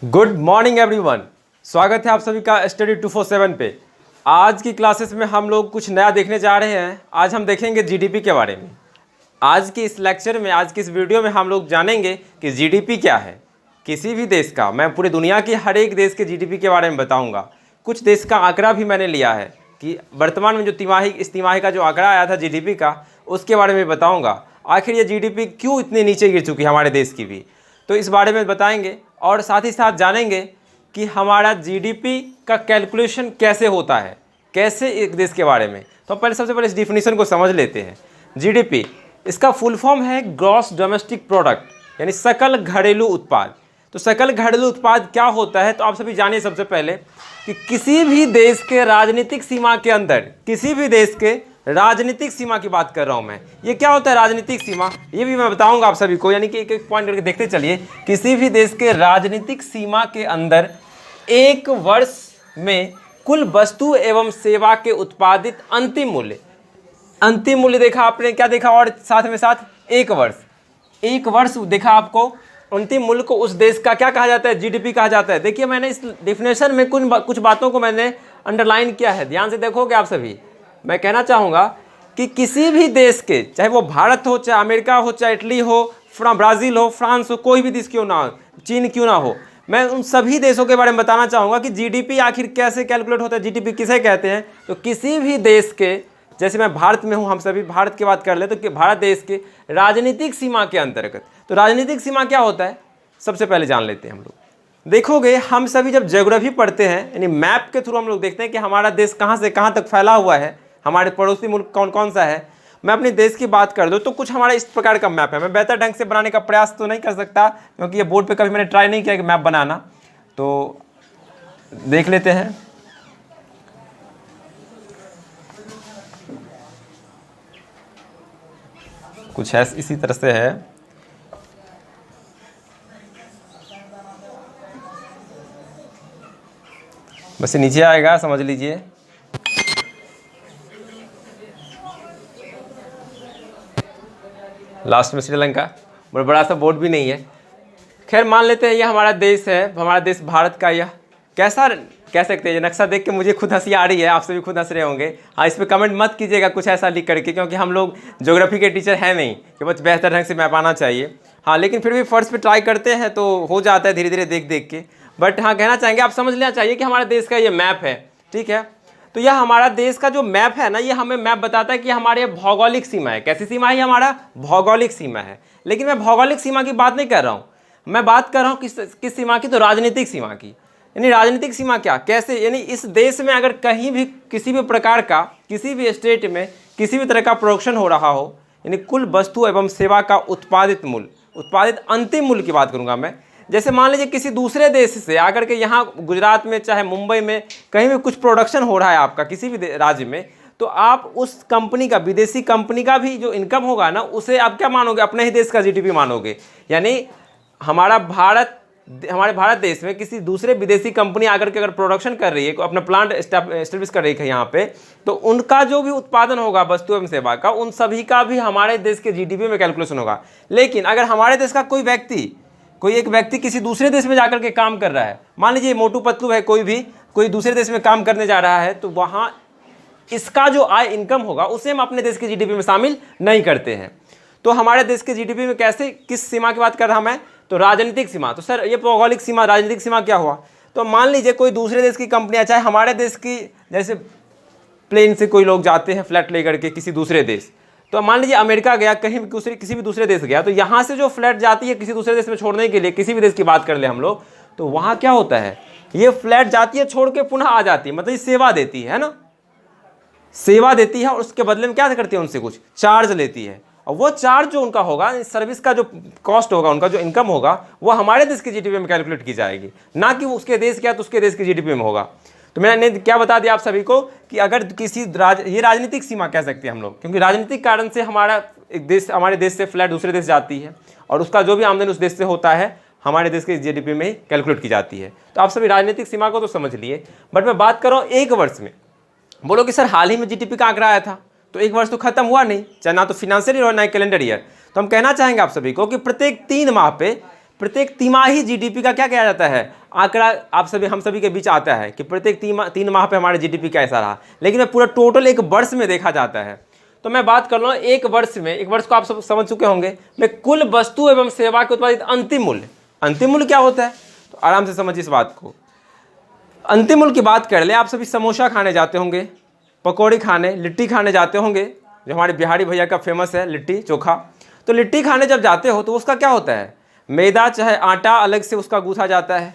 Good morning everyone. स्वागत है आप सभी का स्टडी 247 पे। आज की क्लासेस में हम लोग कुछ नया देखने जा रहे हैं। आज हम देखेंगे जीडीपी के बारे में। आज के इस लेक्चर में, आज की इस वीडियो में हम लोग जानेंगे कि जीडीपी क्या है किसी भी देश का। मैं पूरी दुनिया के हर एक देश के जीडीपी के बारे में बताऊंगा। कुछ देश का आंकड़ा भी मैंने लिया है कि वर्तमान में जो इस तिमाही का जो आंकड़ा आया था जीडीपी का, उसके बारे में बताऊँगा। आखिर ये जीडीपी क्यों इतने नीचे गिर चुकी है हमारे देश की भी, तो इस बारे में बताएंगे। और साथ ही साथ जानेंगे कि हमारा जीडीपी का कैलकुलेशन कैसे होता है, कैसे एक देश के बारे में। तो पहले सबसे पहले इस डिफिनीशन को समझ लेते हैं। जीडीपी, इसका फुल फॉर्म है ग्रॉस डोमेस्टिक प्रोडक्ट, यानी सकल घरेलू उत्पाद। तो सकल घरेलू उत्पाद क्या होता है, तो आप सभी जानिए सबसे पहले कि किसी भी देश के राजनीतिक सीमा के अंदर, किसी भी देश के राजनीतिक सीमा की बात कर रहा हूं मैं। ये क्या होता है राजनीतिक सीमा, ये भी मैं बताऊंगा आप सभी को, यानी कि एक एक पॉइंट करके देखते चलिए। किसी भी देश के राजनीतिक सीमा के अंदर एक वर्ष में कुल वस्तु एवं सेवा के उत्पादित अंतिम मूल्य देखा आपने, क्या देखा, और साथ में साथ एक वर्ष देखा आपको। अंतिम मूल्य को उस देश का क्या कहा जाता है, जीडीपी कहा जाता है। देखिए मैंने इस डिफिनेशन में कुछ बातों को मैंने अंडरलाइन किया है, ध्यान से देखोगे आप सभी। मैं कहना चाहूँगा कि किसी भी देश के, चाहे वो भारत हो, चाहे अमेरिका हो, चाहे इटली हो, ब्राज़ील हो, फ्रांस हो, कोई भी देश क्यों ना हो, चीन क्यों ना हो, मैं उन सभी देशों के बारे में बताना चाहूँगा कि जीडीपी आखिर कैसे कैलकुलेट होता है, जीडीपी किसे कहते हैं। तो किसी भी देश के, जैसे मैं भारत में हूँ, हम सभी भारत की बात कर ले, तो कि भारत देश के राजनीतिक सीमा के अंतर्गत, तो राजनीतिक सीमा क्या होता है सबसे पहले जान लेते हैं हम लोग। देखोगे हम सभी जब ज्योग्राफी पढ़ते हैं, यानी मैप के थ्रू हम लोग देखते हैं कि हमारा देश कहाँ से कहाँ तक फैला हुआ है, हमारे पड़ोसी मुल्क कौन कौन सा है। मैं अपने देश की बात कर दूँ तो कुछ हमारा इस प्रकार का मैप है। मैं बेहतर ढंग से बनाने का प्रयास तो नहीं कर सकता, क्योंकि ये बोर्ड पे कभी मैंने ट्राई नहीं किया कि मैप बनाना। तो देख लेते हैं। कुछ है इसी तरह से है। बस नीचे आएगा, समझ लीजिए। लास्ट में श्रीलंका, बड़ा सा बोर्ड भी नहीं है। खैर मान लेते हैं ये हमारा देश है, हमारा देश भारत का। यह कैसा कह सकते हैं, ये नक्शा देख के मुझे खुद हंसी आ रही है, आप सभी खुद हंस रहे होंगे। हाँ, इस पर कमेंट मत कीजिएगा कुछ ऐसा लिख करके, क्योंकि हम लोग ज्योग्राफी के टीचर हैं नहीं कि बस बेहतर ढंग से मैप आना चाहिए। हाँ, लेकिन फिर भी फर्स्ट पे ट्राई करते हैं तो हो जाता है धीरे धीरे देख देख के। बट हाँ, कहना चाहेंगे, आप समझ लेना चाहिए कि हमारे देश का ये मैप है, ठीक है। तो यह हमारा देश का जो मैप है ना, ये हमें मैप बताता है कि हमारे भौगोलिक सीमा है। कैसी सीमा है, हमारा भौगोलिक सीमा है। लेकिन मैं भौगोलिक सीमा की बात नहीं कर रहा हूँ, मैं बात कर रहा हूँ किस सीमा की, तो राजनीतिक सीमा की। यानी राजनीतिक सीमा क्या, कैसे, यानी इस देश में अगर कहीं भी किसी भी प्रकार का, किसी भी स्टेट में किसी भी तरह का प्रोडक्शन हो रहा हो, यानी कुल वस्तु एवं सेवा का उत्पादित अंतिम मूल्य की बात करूँगा मैं। जैसे मान लीजिए किसी दूसरे देश से आकर के यहाँ गुजरात में, चाहे मुंबई में, कहीं भी कुछ प्रोडक्शन हो रहा है आपका किसी भी राज्य में, तो आप उस कंपनी का, विदेशी कंपनी का भी जो इनकम होगा ना, उसे आप क्या मानोगे, अपने ही देश का जीडीपी मानोगे। यानी हमारे भारत देश में किसी दूसरे विदेशी कंपनी आकर के अगर प्रोडक्शन कर रही है, अपना प्लांट एस्टेब्लिश कर रही है यहाँ पे, तो उनका जो भी उत्पादन होगा वस्तु एवं सेवा का, उन सभी का भी हमारे देश के जीडीपी में कैलकुलेशन होगा। लेकिन अगर हमारे देश का कोई एक व्यक्ति किसी दूसरे देश में जाकर के काम कर रहा है, मान लीजिए मोटू पतलू है, कोई दूसरे देश में काम करने जा रहा है, तो वहाँ इसका जो आय इनकम होगा उसे हम अपने देश के जीडीपी में शामिल नहीं करते हैं। तो हमारे देश के जीडीपी में कैसे, किस सीमा की बात कर रहा मैं, तो राजनीतिक सीमा। तो सर ये भौगोलिक सीमा, राजनीतिक सीमा क्या हुआ, तो मान लीजिए कोई दूसरे देश की कंपनियां, चाहे हमारे देश की, जैसे प्लेन से कोई लोग जाते हैं फ्लैट लेकर के किसी दूसरे देश, तो मान लीजिए अमेरिका गया, कहीं भी किसी भी दूसरे देश गया, तो यहाँ से जो फ्लैट जाती है किसी दूसरे देश में छोड़ने के लिए, किसी भी देश की बात कर ले हम लोग, तो वहाँ क्या होता है, ये फ्लैट जाती है छोड़ के पुनः आ जाती है, मतलब ये सेवा देती है ना, सेवा देती है, और उसके बदले में क्या करती है, उनसे कुछ चार्ज लेती है। और वो चार्ज जो उनका होगा, सर्विस का जो कॉस्ट होगा, उनका जो इनकम होगा, वो हमारे देश के जीडीपी में कैलकुलेट की जाएगी, ना कि उसके देश क्या, तो उसके देश के जीडीपी में होगा। तो मैंने क्या बता दिया आप सभी को कि अगर ये राजनीतिक सीमा कह सकते हैं हम लोग, क्योंकि राजनीतिक कारण से हमारे देश से फ्लैट दूसरे देश जाती है, और उसका जो भी आमदनी उस देश से होता है हमारे देश के जीडीपी में ही कैलकुलेट की जाती है। तो आप सभी राजनीतिक सीमा को तो समझ लिए। बट मैं बात कर रहा हूँ एक वर्ष में। बोलो कि सर हाल ही में जीडीपी का आंकड़ा आया था, तो एक वर्ष तो खत्म हुआ नहीं, चाहे ना तो फिनेंशियल ईयर और ना कैलेंडर ईयर। तो हम कहना चाहेंगे आप सभी को कि प्रत्येक 3 माह पे, प्रत्येक तिमाही जीडीपी का क्या किया जाता है, आंकड़ा हम सभी के बीच आता है कि प्रत्येक 3 माह पे हमारे जीडीपी कैसा रहा, लेकिन मैं पूरा टोटल एक वर्ष में देखा जाता है। तो मैं बात कर लूँ एक वर्ष में, एक वर्ष को आप सब समझ चुके होंगे, मैं कुल वस्तु एवं सेवा के उत्पादित अंतिम मूल्य क्या होता है, तो आराम से समझिए इस बात को। अंतिम मूल्य की बात कर ले, आप सभी समोसा खाने जाते होंगे, पकौड़ी खाने, लिट्टी खाने जाते होंगे, जो हमारे बिहारी भैया का फेमस है लिट्टी चोखा। तो लिट्टी खाने जब जाते हो तो उसका क्या होता है, मैदा चाहे आटा अलग से उसका गूँथा जाता है,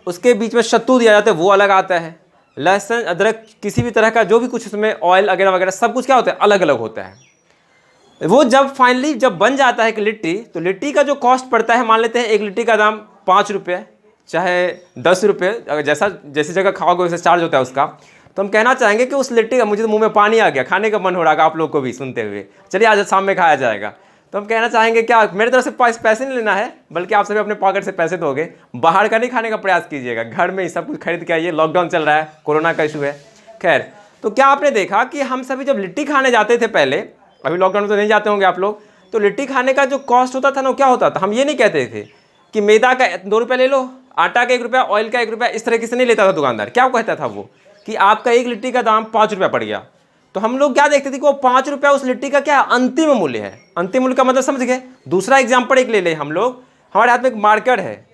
उसके बीच में सत्तू दिया जाता है वो अलग आता है, लहसुन अदरक किसी भी तरह का जो भी कुछ उसमें ऑयल वगैरह वगैरह सब कुछ क्या होता है अलग अलग होता है। वो जब फाइनली जब बन जाता है कि लिट्टी, तो लिट्टी का जो कॉस्ट पड़ता है, मान लेते हैं एक लिट्टी का दाम 5 रुपये चाहे 10 रुपये, अगर जैसी जगह खाओगे वैसे चार्ज होता है उसका। तो हम कहना चाहेंगे कि उस लिट्टी का, मुझे तो मुंह में पानी आ गया, खाने का मन हो रहा है आप लोग को भी सुनते हुए, चलिए आज शाम में खाया जाएगा। तो हम कहना चाहेंगे क्या, मेरे तरफ से पैसे नहीं लेना है, बल्कि आप सभी अपने पॉकेट से पैसे दोगे, बाहर का नहीं खाने का प्रयास कीजिएगा, घर में ही सब कुछ खरीद के आइए, लॉकडाउन चल रहा है, कोरोना का इशू है। खैर, तो क्या आपने देखा कि हम सभी जब लिट्टी खाने जाते थे पहले, अभी लॉकडाउन में तो नहीं जाते होंगे आप लोग, तो लिट्टी खाने का जो कॉस्ट होता था ना, क्या होता था, हम ये नहीं कहते थे कि मैदा का 2 रुपये ले लो, आटा का 1 रुपया, ऑयल का 1 रुपया, इस तरीके से नहीं लेता था दुकानदार। क्या कहता था वो कि आपका एक लिट्टी का दाम 5 रुपया पड़ गया। तो हम लोग क्या देखते थे कि वो 5 रुपया उस लिट्टी का क्या अंतिम मूल्य है। अंतिम मूल्य का मतलब समझ गए। दूसरा एग्जाम्पल एक ले लें हम लोग, हमारे हाथ में एक मार्कर है,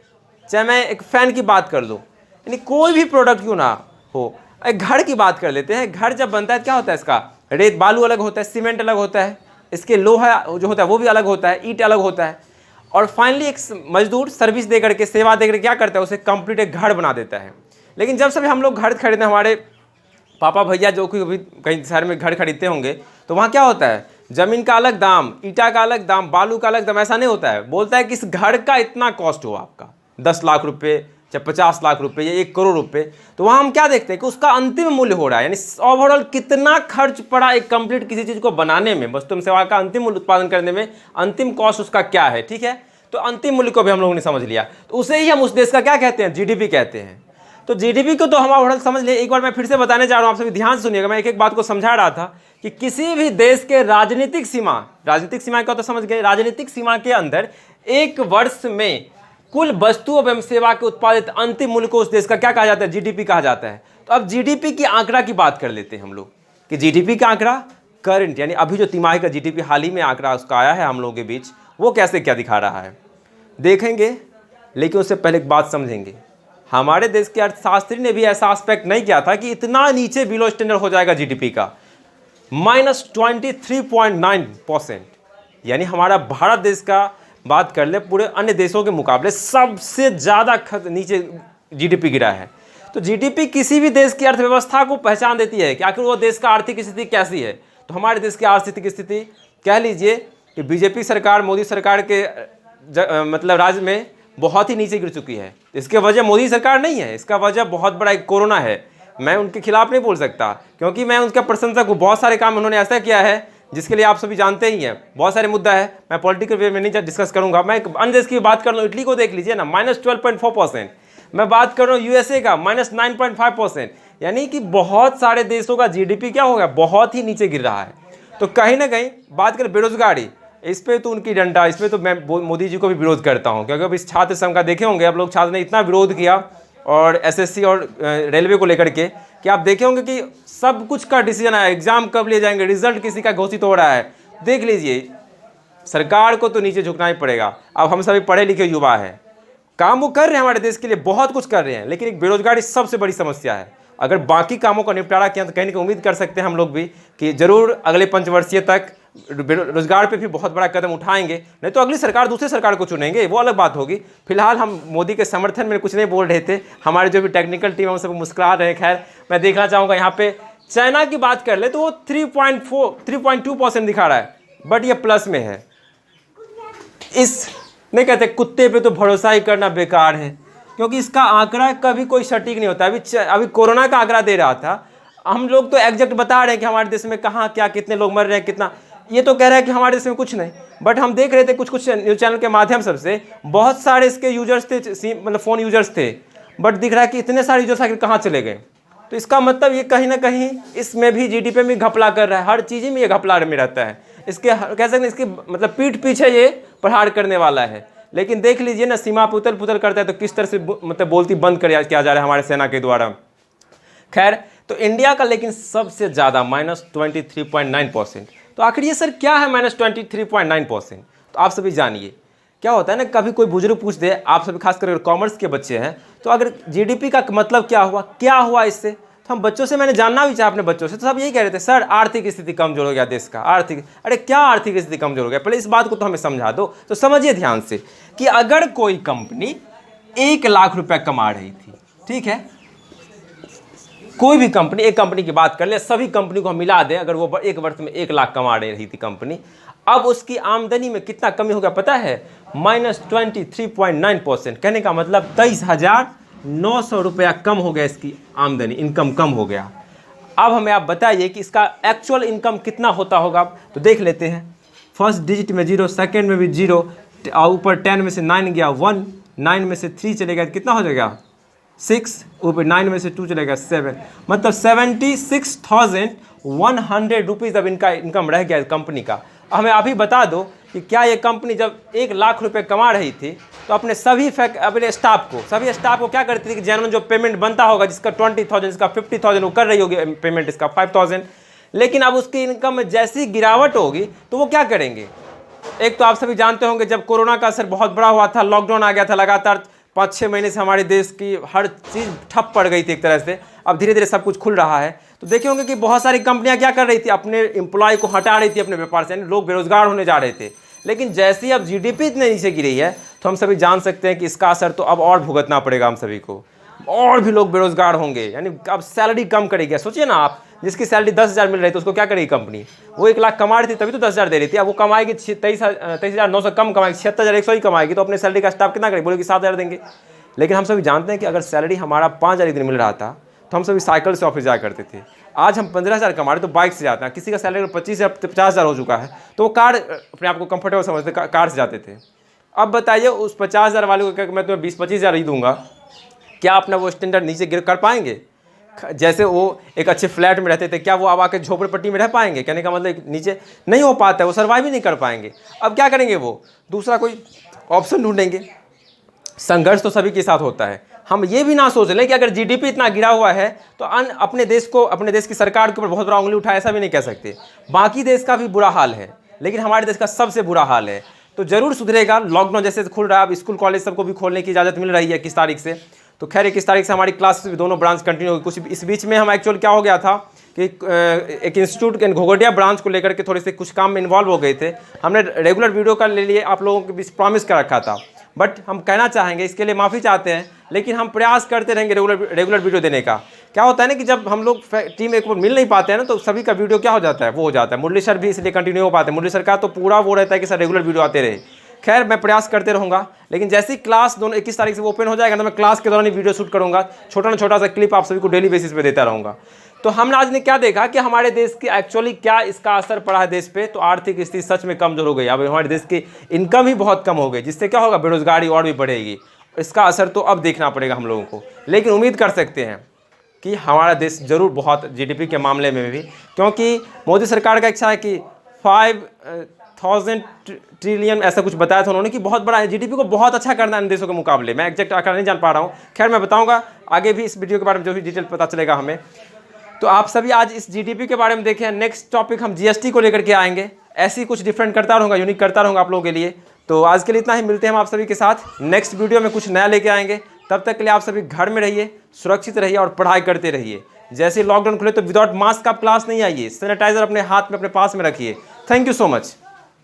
चाहे मैं एक फ़ैन की बात कर लूँ, यानी कोई भी प्रोडक्ट क्यों ना हो, एक घर की बात कर लेते हैं। घर जब बनता है क्या होता है, इसका रेत बालू अलग होता है, सीमेंट अलग होता है, इसके लोहा जो होता है वो भी अलग होता है, ईंट अलग होता है, और फाइनली एक मजदूर सर्विस दे करके, सेवा दे करके क्या करता है, उसे कंप्लीट एक घर बना देता है। लेकिन जब सभी हम लोग घर खरीदते, हमारे पापा भैया जो कि अभी कहीं शहर में घर खरीदते होंगे, तो वहाँ क्या होता है, ज़मीन का अलग दाम, ईंटा का अलग दाम, बालू का अलग दाम, ऐसा नहीं होता है। बोलता है कि इस घर का इतना कॉस्ट हो आपका 10 लाख रुपये, चाहे 50 लाख रुपये या 1 करोड़ रुपये। तो वहाँ हम क्या देखते हैं कि उसका अंतिम मूल्य हो रहा है, यानी ओवरऑल कितना खर्च पड़ा एक कंप्लीट किसी चीज़ को बनाने में, वस्तु एवं सेवा का अंतिम मूल्य उत्पादन करने में, अंतिम कॉस्ट उसका क्या है। ठीक है, तो अंतिम मूल्य को भी हम लोगों ने समझ लिया, तो उसे ही हम उस देश का क्या कहते हैं, जीडीपी कहते हैं। तो जीडीपी को तो हम ओवरऑल समझ लिए। एक बार मैं फिर से बताने जा रहा हूँ, आप सभी ध्यान सुनिएगा, मैं एक एक बात को समझा रहा था कि किसी भी देश के राजनीतिक सीमा क्या तो समझ गए, राजनीतिक सीमा के अंदर एक वर्ष में कुल वस्तु एवं सेवा के उत्पादित अंतिम मूल्य को उस देश का क्या कहा जाता है, जीडीपी कहा जाता है। तो अब जीडीपी की आंकड़ा की बात कर लेते हैं हम लोग कि जीडीपी का आंकड़ा करंट, यानी अभी जो तिमाही का जीडीपी हाल ही में आंकड़ा उसका आया है हम लोगों के बीच, वो कैसे क्या दिखा रहा है देखेंगे। लेकिन उससे पहले एक बात समझेंगे, हमारे देश के अर्थशास्त्री ने भी ऐसा एस्पेक्ट नहीं किया था कि इतना नीचे बिलो स्टैंडर्ड हो जाएगा जीडीपी का, -23.9%, यानी हमारा भारत देश का बात कर ले पूरे अन्य देशों के मुकाबले सबसे ज़्यादा नीचे जीडीपी गिरा है। तो जीडीपी किसी भी देश की अर्थव्यवस्था को पहचान देती है कि आखिर वो देश का आर्थिक स्थिति कैसी है। तो हमारे देश की आर्थिक स्थिति कह लीजिए कि बीजेपी सरकार, मोदी सरकार के मतलब राज्य में बहुत ही नीचे गिर चुकी है। इसके वजह मोदी सरकार नहीं है, इसका वजह बहुत बड़ा एक कोरोना है। मैं उनके खिलाफ नहीं बोल सकता, क्योंकि मैं उनका प्रशंसक हूँ। बहुत सारे काम उन्होंने ऐसा किया है जिसके लिए आप सभी जानते ही हैं, बहुत सारे मुद्दा है, मैं पॉलिटिकल वे में नहीं डिस्कस करूंगा। मैं एक अन्य देश की बात कर लूँ, इटली को देख लीजिए ना, -12.4%। मैं बात कर रहा हूँ यूएसए का, -9.5%। यानी कि बहुत सारे देशों का जीडीपी क्या हो गया, बहुत ही नीचे गिर रहा है। तो कहीं ना कहीं बात करें बेरोजगारी, इस पे तो उनकी डंडा, इस पे तो मैं मोदी जी को भी विरोध करता हूँ, क्योंकि अब इस छात्र संघ का देखे होंगे आप लोग, छात्र ने इतना विरोध किया और एसएससी और रेलवे को लेकर के कि आप देखे होंगे कि सब कुछ का डिसीजन आया, एग्जाम कब ले जाएंगे, रिजल्ट किसी का घोषित हो रहा है। देख लीजिए, सरकार को तो नीचे झुकना ही पड़ेगा। अब हम सभी पढ़े लिखे युवा हैं, काम वो कर रहे हैं, हमारे देश के लिए बहुत कुछ कर रहे हैं, लेकिन एक बेरोजगारी सबसे बड़ी समस्या है। अगर बाकी कामों का निपटारा किया तो कहीं ना कहीं उम्मीद कर सकते हैं हम लोग भी कि जरूर अगले 5 वर्षीय तक रोजगार पे भी बहुत बड़ा कदम उठाएंगे। नहीं तो अगली सरकार दूसरी सरकार को चुनेंगे, वो अलग बात होगी। फिलहाल हम मोदी के समर्थन में कुछ नहीं बोल रहे थे, हमारे जो भी टेक्निकल टीम है वो सब मुस्कुरा रहे हैं। खैर, मैं देखना चाहूँगा यहाँ पे चाइना की बात कर ले तो वो 3.2% दिखा रहा है, बट ये प्लस में है। इस नहीं कहते कुत्ते पे तो भरोसा ही करना बेकार है, क्योंकि इसका आंकड़ा कभी कोई सटीक नहीं होता। अभी कोरोना का आंकड़ा दे रहा था, हम लोग तो एग्जैक्ट बता रहे हैं कि हमारे देश में कहाँ क्या कितने लोग मर रहे हैं कितना, ये तो कह रहा है कि हमारे देश में कुछ नहीं। बट हम देख रहे थे कुछ न्यूज़ चैनल के माध्यम से बहुत सारे इसके यूजर्स थे, मतलब फ़ोन यूजर्स थे, बट दिख रहा है कि इतने सारे यूजर्स आखिर कहाँ चले गए। तो इसका मतलब ये कहीं ना कहीं इसमें भी जीडीपी में घपला कर रहा है, हर चीज़ में ये घपला में रहता है। इसके कह सकते हैं इसकी मतलब पीठ पीछे ये प्रहार करने वाला है। लेकिन देख लीजिए ना, सीमा पर उतल पुतल करता है तो किस तरह से मतलब बोलती बंद किया जा रहा है हमारे सेना के द्वारा। खैर, तो इंडिया का लेकिन सबसे ज़्यादा -23.9%। तो आखिर ये सर क्या है -23.9%? तो आप सभी जानिए। क्या होता है ना, कभी कोई बुजुर्ग पूछ दे, आप सभी खासकर अगर कॉमर्स के बच्चे हैं, तो अगर जीडीपी का मतलब क्या हुआ इससे, तो हम बच्चों से, मैंने जानना भी चाहा अपने बच्चों से, तो सब यही कह रहे थे सर आर्थिक स्थिति कमजोर हो गया देश का, आर्थिक। अरे क्या आर्थिक स्थिति कमजोर हो गया, पहले इस बात को तो हमें समझा दो। तो समझिए ध्यान से कि अगर कोई कंपनी 1 लाख रुपए कमा रही थी, ठीक है, कोई भी कंपनी, एक कंपनी की बात कर ले, सभी कंपनी को हम मिला दें, अगर वो एक वर्ष में 1 लाख कमा रही थी कंपनी, अब उसकी आमदनी में कितना कमी हो गया पता है? -23.9%। कहने का मतलब 23,900 रुपया कम हो गया, इसकी आमदनी, इनकम कम हो गया। अब हमें आप बताइए कि इसका एक्चुअल इनकम कितना होता होगा, तो देख लेते हैं। फर्स्ट डिजिट में 0, सेकेंड में भी 0, ऊपर 10 में से 9 गया 1, 9 में से 3 चलेगा, कितना हो जाएगा 6, ऊपर 9 में से 2 चलेगा 7, मतलब 76,100 रुपीज़ अब इनका इनकम रह गया कंपनी का। हमें अभी बता दो कि क्या ये कंपनी जब 1 लाख रुपए कमा रही थी, तो अपने अपने स्टाफ को क्या करती थी कि जनरल जो पेमेंट बनता होगा, जिसका 20,000, जिसका 50,000, वो कर रही होगी पेमेंट, इसका 5,000। लेकिन अब उसकी इनकम में जैसी गिरावट होगी तो वो क्या करेंगे? एक तो आप सभी जानते होंगे, जब कोरोना का असर बहुत बड़ा हुआ था, लॉकडाउन आ गया था, लगातार 5-6 महीने से हमारे देश की हर चीज़ ठप पड़ गई थी एक तरह से। अब धीरे धीरे सब कुछ खुल रहा है, तो देखे होंगे कि बहुत सारी कंपनियां क्या कर रही थी, अपने एम्प्लॉय को हटा रही थी अपने व्यापार से, यानी लोग बेरोजगार होने जा रहे थे। लेकिन जैसे ही अब जीडीपी इतने नीचे गिरी है, तो हम सभी जान सकते हैं कि इसका असर तो अब और भुगतना पड़ेगा हम सभी को, और भी लोग बेरोजगार होंगे, यानी अब सैलरी कम करेगी। सोचिए ना आप, जिसकी सैलरी 10,000 मिल रही थी, उसको क्या करेगी कंपनी? वो 1 लाख कमा रही थी तभी तो 10,000 दे रही थी, अब वो कमाएगी 23,900 कम कमाएगी, 76,100 ही कमाएगी, तो अपने सैलरी का स्टाफ कितना करेगी? बोलेगी 7,000 देंगे। लेकिन हम सभी जानते हैं कि अगर सैलरी हमारा 5,000 दिन मिल रहा था, तो हम सभी साइकिल से ऑफिस जाया करते थे। आज हम 15,000 कमा रहे तो बाइक से जाते हैं। किसी का सैलरी 25,000 50,000 हो चुका है, तो वो कार, अपने आप को कंफर्टेबल समझते कार से जाते थे। अब बताइए उस 50,000 वाले को क्या मैं तुम्हें 20-25,000 ही दूंगा, क्या अपना वो स्टैंडर्ड नीचे गिर कर पाएंगे? जैसे वो एक अच्छे फ्लैट में रहते थे, क्या वो अब आके झोपड़पट्टी में रह पाएंगे? कहने का मतलब नीचे नहीं हो पाता है, वो सर्वाइव ही नहीं कर पाएंगे। अब क्या करेंगे? वो दूसरा कोई ऑप्शन ढूंढेंगे। संघर्ष तो सभी के साथ होता है। हम ये भी ना सोच लें कि अगर जीडीपी इतना गिरा हुआ है तो अपने देश की सरकार के ऊपर बहुत बड़ा उंगली उठाए, ऐसा भी नहीं कह सकते। बाकी देश का भी बुरा हाल है, लेकिन हमारे देश का सबसे बुरा हाल है। तो जरूर सुधरेगा। लॉकडाउन जैसे खुल रहा है, अब स्कूल कॉलेज सबको भी खोलने की इजाज़त मिल रही है 21 तारीख से। तो खैर 21 तारीख से हमारी क्लास दोनों ब्रांच कंटिन्यू होगी। कुछ इस बीच में हम एक्चुअल क्या हो गया था कि एक इंस्टीट्यूट के घोघटिया ब्रांच को लेकर के थोड़े से कुछ काम में इन्वॉल्व हो गए थे। हमने रेगुलर वीडियो का ले लिए आप लोगों के बीच प्रॉमिस कर रखा था, बट हम कहना चाहेंगे, इसके लिए माफ़ी चाहते हैं, लेकिन हम प्रयास करते रहेंगे रेगुलर वीडियो देने का। क्या होता है ना कि जब हम लोग टीम एक बार मिल नहीं पाते हैं ना, तो सभी का वीडियो क्या हो जाता है, वो हो जाता है। मुरली सर भी इसलिए कंटिन्यू हो पाते हैं। मुरली सर का तो पूरा वो रहता है कि सर रेगुलर वीडियो आते रहे। खैर मैं प्रयास करते रहूँगा, लेकिन जैसे ही क्लास दोनों 21 तारीख से वो ओपन हो जाएगा तो मैं क्लास के दौरान ही वीडियो शूट करूँगा, छोटा ना छोटा सा क्लिप आप सभी को डेली बेसिस पे देता रहूँगा। तो हमने आज ने क्या देखा कि हमारे देश की एक्चुअली क्या इसका असर पड़ा है देश पे। तो आर्थिक स्थिति सच में कमजोर हो गई। अब हमारे देश की इनकम ही बहुत कम हो गई, जिससे क्या होगा, बेरोजगारी और भी बढ़ेगी। इसका असर तो अब देखना पड़ेगा हम लोगों को, लेकिन उम्मीद कर सकते हैं कि हमारा देश जरूर बहुत जीडीपी के मामले में भी, क्योंकि मोदी सरकार का इच्छा है कि 5,000 ट्रिलियन ऐसा कुछ बताया था उन्होंने कि बहुत बड़ा है, जीडीपी को बहुत अच्छा करना है इन देशों के मुकाबले। मैं एग्जैक्ट आंकड़ा नहीं जान पा रहा हूँ, खैर मैं बताऊँगा आगे भी इस वीडियो के बारे में जो भी डिटेल पता चलेगा हमें। तो आप सभी आज इस जीडीपी के बारे में देखें। नेक्स्ट टॉपिक हम जीएसटी को लेकर के आएंगे। ऐसी कुछ डिफरेंट करता रहूँगा, यूनिक करता रहूँगा आप लोगों के लिए। तो आज के लिए इतना ही, मिलते हैं हम आप सभी के साथ नेक्स्ट वीडियो में कुछ नया लेके आएंगे। तब तक के लिए आप सभी घर में रहिए, सुरक्षित रहिए और पढ़ाई करते रहिए। जैसे लॉकडाउन खुले तो विदाउट मास्क आप क्लास नहीं आइए, सैनिटाइजर अपने हाथ में अपने पास में रखिए। Thank you so much.